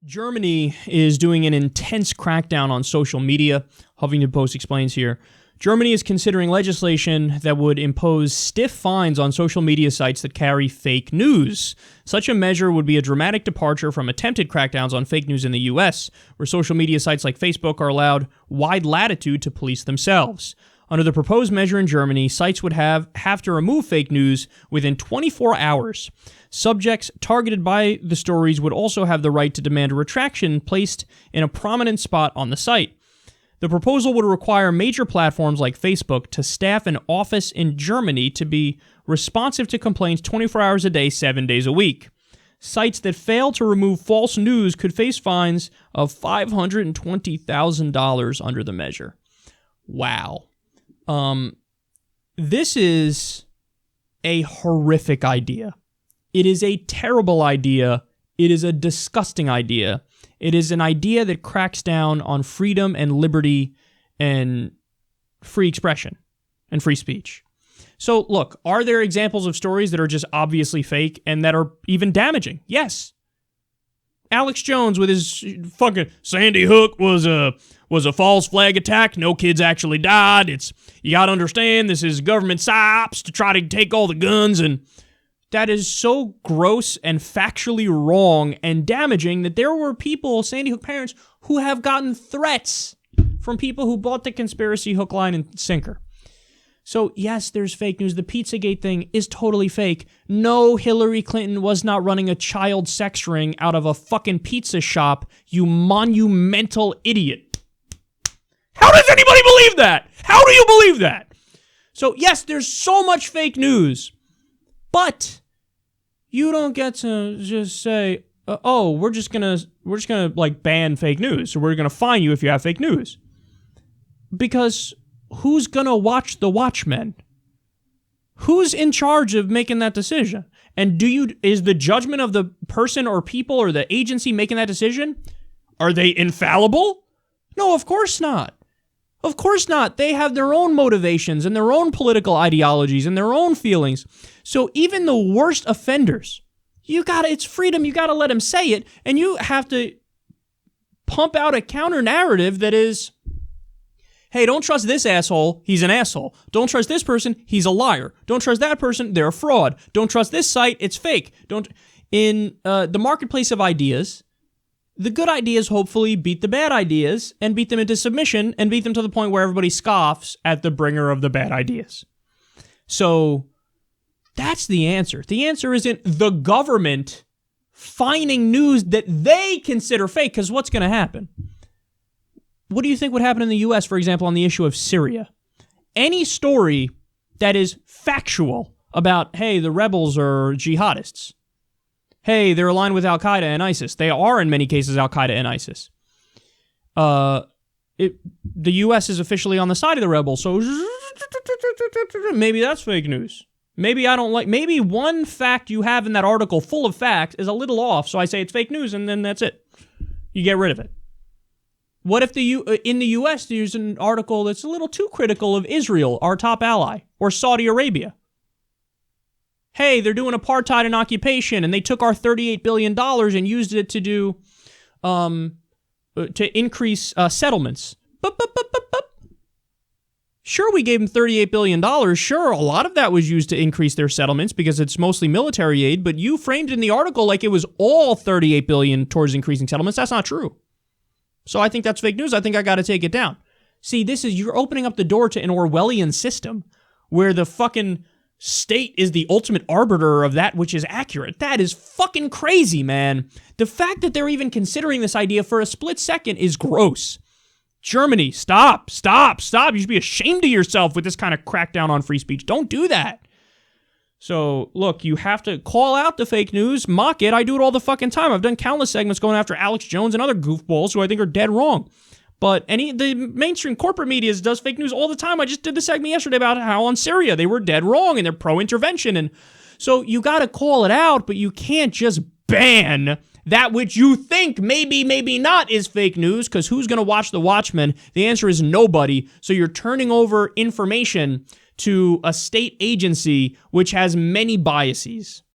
Germany is doing an intense crackdown on social media. Huffington Post explains here. Germany is considering legislation that would impose stiff fines on social media sites that carry fake news. Such a measure would be a dramatic departure from attempted crackdowns on fake news in the U.S., where social media sites like Facebook are allowed wide latitude to police themselves. Under the proposed measure in Germany, sites would have to remove fake news within 24 hours. Subjects targeted by the stories would also have the right to demand a retraction placed in a prominent spot on the site. The proposal would require major platforms like Facebook to staff an office in Germany to be responsive to complaints 24 hours a day, 7 days a week. Sites that fail to remove false news could face fines of $520,000 under the measure. Wow. This is a horrific idea. It is a terrible idea. It is a disgusting idea. It is an idea that cracks down on freedom and liberty and free expression and free speech. So, look, are there examples of stories that are just obviously fake and that are even damaging? Yes. Alex Jones with his fucking Sandy Hook was a false flag attack. No kids actually died. You got to understand, this is government psyops to try to take all the guns, and that is so gross and factually wrong and damaging that there were people, Sandy Hook parents, who have gotten threats from people who bought the conspiracy hook, line, and sinker. So, yes, there's fake news. The Pizzagate thing is totally fake. No, Hillary Clinton was not running a child sex ring out of a fucking pizza shop, you monumental idiot. How does anybody believe that? How do you believe that? So, yes, there's so much fake news, but you don't get to just say, we're just gonna like ban fake news, so we're gonna fine you if you have fake news. Because who's gonna watch the Watchmen? Who's in charge of making that decision? And is the judgment of the person or people or the agency making that decision, are they infallible? No, of course not. Of course not. They have their own motivations and their own political ideologies and their own feelings. So even the worst offenders, it's freedom, you gotta let them say it, and you have to pump out a counter narrative that is, hey, don't trust this asshole, he's an asshole. Don't trust this person, he's a liar. Don't trust that person, they're a fraud. Don't trust this site, it's fake. In the marketplace of ideas, the good ideas hopefully beat the bad ideas and beat them into submission and beat them to the point where everybody scoffs at the bringer of the bad ideas. So that's the answer. The answer isn't the government fining news that they consider fake, because what's going to happen? What do you think would happen in the U.S., for example, on the issue of Syria? Any story that is factual about, hey, the rebels are jihadists. Hey, they're aligned with Al-Qaeda and ISIS. They are, in many cases, Al-Qaeda and ISIS. The U.S. is officially on the side of the rebels, so maybe that's fake news. Maybe one fact you have in that article full of facts is a little off, so I say it's fake news, and then that's it. You get rid of it. What if in the U.S. there's an article that's a little too critical of Israel, our top ally, or Saudi Arabia? Hey, they're doing apartheid and occupation, and they took our $38 billion and used it to increase settlements. Sure, we gave them $38 billion. Sure, a lot of that was used to increase their settlements because it's mostly military aid, but you framed it in the article like it was all $38 billion towards increasing settlements. That's not true. So I think that's fake news. I think I got to take it down. See, you're opening up the door to an Orwellian system where the fucking state is the ultimate arbiter of that which is accurate. That is fucking crazy, man. The fact that they're even considering this idea for a split second is gross. Germany, stop. You should be ashamed of yourself with this kind of crackdown on free speech. Don't do that. So, look, you have to call out the fake news, mock it. I do it all the fucking time. I've done countless segments going after Alex Jones and other goofballs who I think are dead wrong. But the mainstream corporate media does fake news all the time. I just did the segment yesterday about how on Syria they were dead wrong and they're pro-intervention. And so you got to call it out, but you can't just ban that which you think maybe not is fake news, because who's going to watch The Watchmen? The answer is nobody. So you're turning over information to a state agency which has many biases.